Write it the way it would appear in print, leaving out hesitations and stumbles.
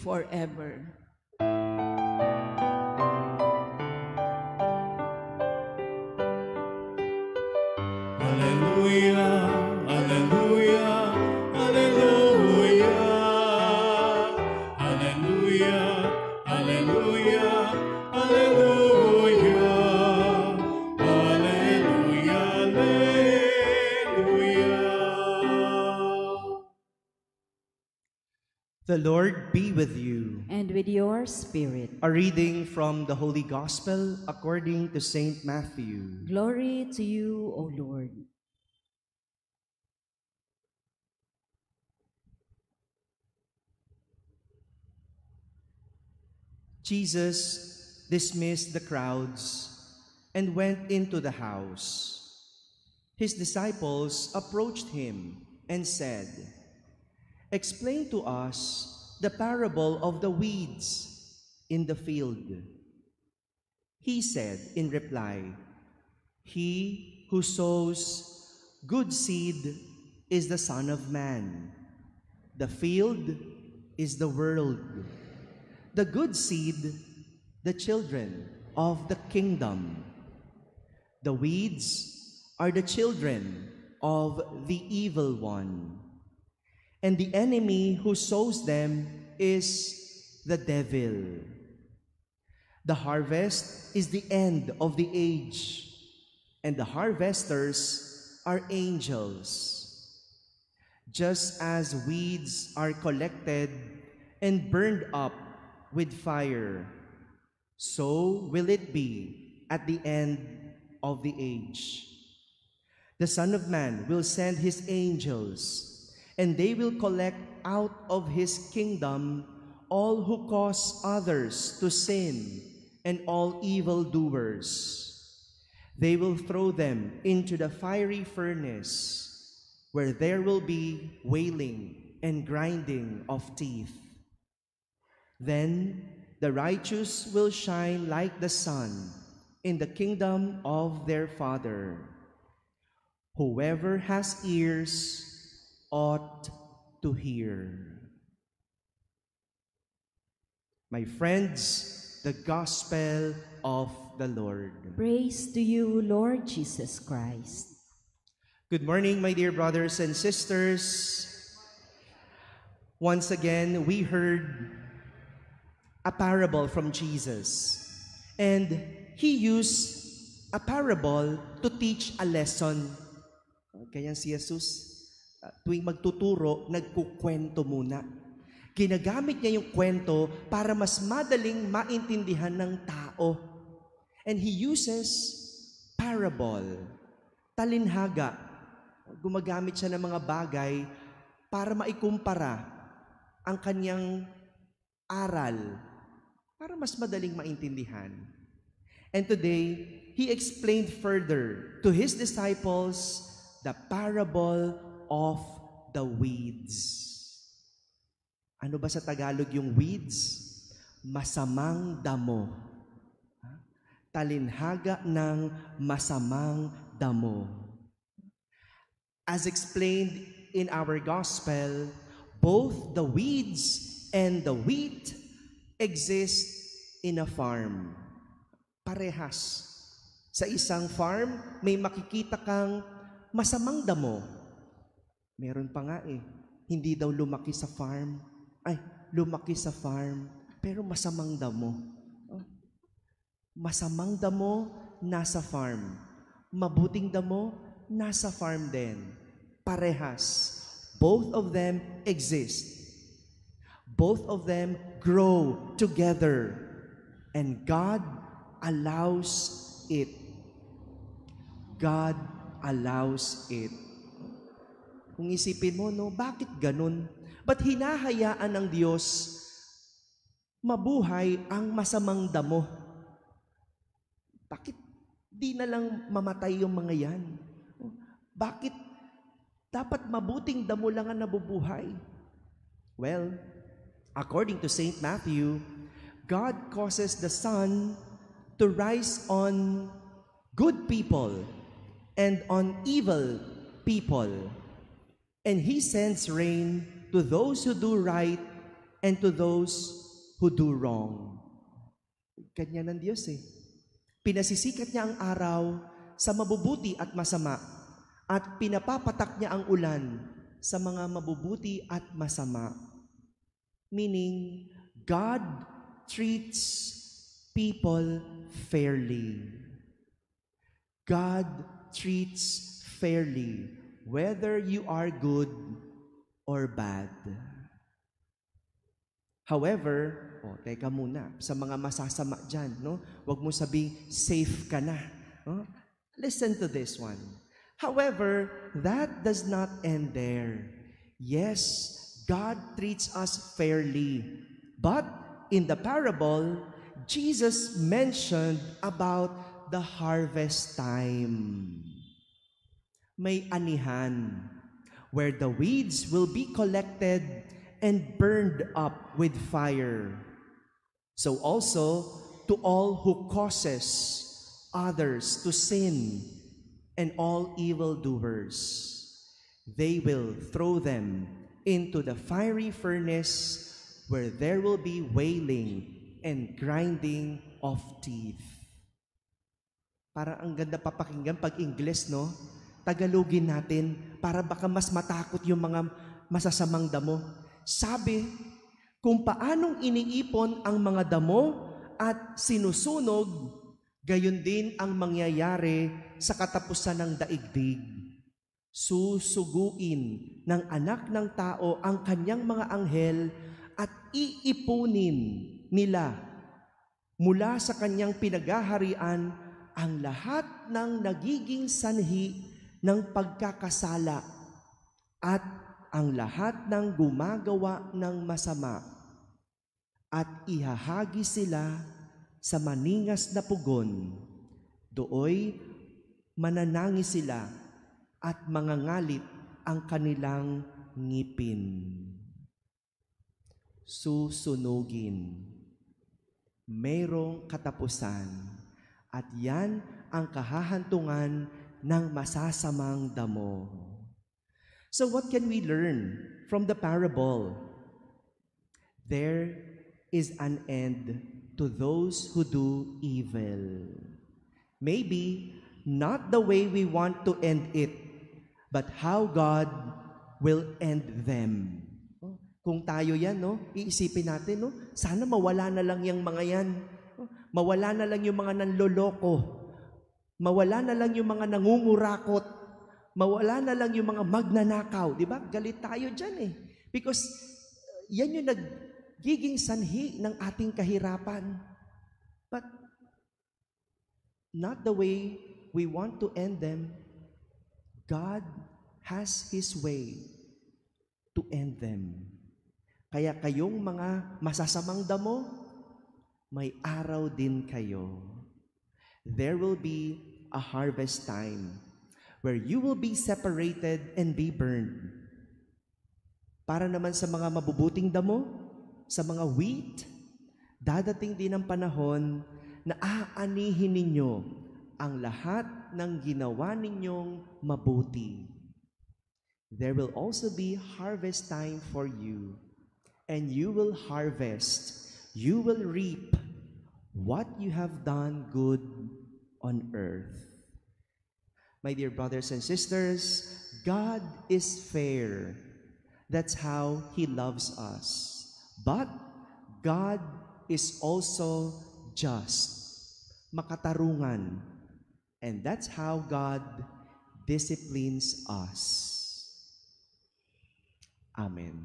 forever. Hallelujah, hallelujah, hallelujah. Hallelujah, hallelujah, hallelujah. Hallelujah, hallelujah. The Lord be with you. And with your spirit. A reading from the Holy Gospel according to Saint Matthew. Glory to you, O Lord. Jesus dismissed the crowds and went into the house. His disciples approached him and said, "Explain to us the parable of the weeds in the field." He said in reply, "He who sows good seed is the Son of Man. The field is the world. The good seed, the children of the kingdom. The weeds are the children of the evil one. And the enemy who sows them is the devil. The harvest is the end of the age, and the harvesters are angels. Just as weeds are collected and burned up with fire, so will it be at the end of the age. The Son of Man will send his angels, and they will collect out of his kingdom all who cause others to sin and all evildoers. They will throw them into the fiery furnace, where there will be wailing and grinding of teeth. Then the righteous will shine like the sun in the kingdom of their Father. Whoever has ears ought to hear." My friends, the Gospel of the Lord. Praise to you, Lord Jesus Christ. Good morning, my dear brothers and sisters. Once again, we heard a parable from Jesus. And he used a parable to teach a lesson. Kaya si Jesus, tuwing magtuturo, nagkukwento muna. Ginagamit niya yung kwento para mas madaling maintindihan ng tao. And he uses parable, talinhaga. Gumagamit siya ng mga bagay para maikumpara ang kanyang aral, para mas madaling maintindihan. And today, he explained further to his disciples the parable of the weeds. Ano ba sa Tagalog yung weeds? Masamang damo. Talinhaga ng masamang damo. As explained in our gospel, both the weeds and the wheat exist in a farm. Parehas. Sa isang farm, may makikita kang masamang damo. Meron pa nga hindi daw lumaki sa farm. Lumaki sa farm, pero masamang damo. Masamang damo, nasa farm. Mabuting damo, nasa farm din. Parehas. Both of them exist. Both of them grow together. And God allows it. God allows it. Kung isipin mo, bakit ganun? Ba't hinahayaan ng Diyos mabuhay ang masamang damo? Bakit di na lang mamatay yung mga yan? Bakit dapat mabuting damo lang ang nabubuhay? Well, according to Saint Matthew, God causes the sun to rise on good people and on evil people. And He sends rain to those who do right and to those who do wrong. Kanya ng Diyos eh. Pinasisikat niya ang araw sa mabubuti at masama, at pinapapatak niya ang ulan sa mga mabubuti at masama. Meaning, God treats people fairly. God treats fairly, whether you are good or bad. However, teka muna, sa mga masasama dyan, no? Huwag mo sabing safe ka na. No? Listen to this one. However, that does not end there. Yes, God treats us fairly. But in the parable, Jesus mentioned about the harvest time. May anihan, where the weeds will be collected and burned up with fire. So also to all who causes others to sin and all evildoers, they will throw them into the fiery furnace where there will be wailing and grinding of teeth. Para ang ganda papakinggan pag Ingles, no? Tagalogin natin para baka mas matakot yung mga masasamang damo. Sabi, kung paanong iniipon ang mga damo at sinusunog, gayon din ang mangyayari sa katapusan ng daigdig. Susuguin ng anak ng tao ang kanyang mga anghel at iipunin nila mula sa kanyang pinaghaharian ang lahat ng nagiging sanhi ng pagkakasala at ang lahat ng gumagawa ng masama, at ihahagi sila sa maningas na pugon. Dooy mananangis sila at mangangalit ang kanilang ngipin. Susunugin. Mayroong katapusan. At yan ang kahahantungan ng masasamang damo. So what can we learn from the parable? There is an end to those who do evil. Maybe not the way we want to end it, but how God will end them. Kung tayo yan, no, iisipin natin, no, sana mawala na lang yung mga yan. Mawala na lang yung mga nanloloko. Mawala na lang yung mga nangungurakot. Mawala na lang yung mga magnanakaw. Di ba? Galit tayo dyan eh. Because yan yung nagiging sanhi ng ating kahirapan. But not the way we want to end them. God has His way to end them. Kaya kayong mga masasamang damo, may araw din kayo. There will be a harvest time where you will be separated and be burned. Para naman sa mga mabubuting damo, sa mga wheat, dadating din ang panahon na aanihin ninyo ang lahat ng ginawa ninyong mabuti. There will also be harvest time for you, and you will harvest, you will reap what you have done good on earth. My dear brothers and sisters, God is fair. That's how He loves us. But God is also just, makatarungan. And that's how God disciplines us. Amen.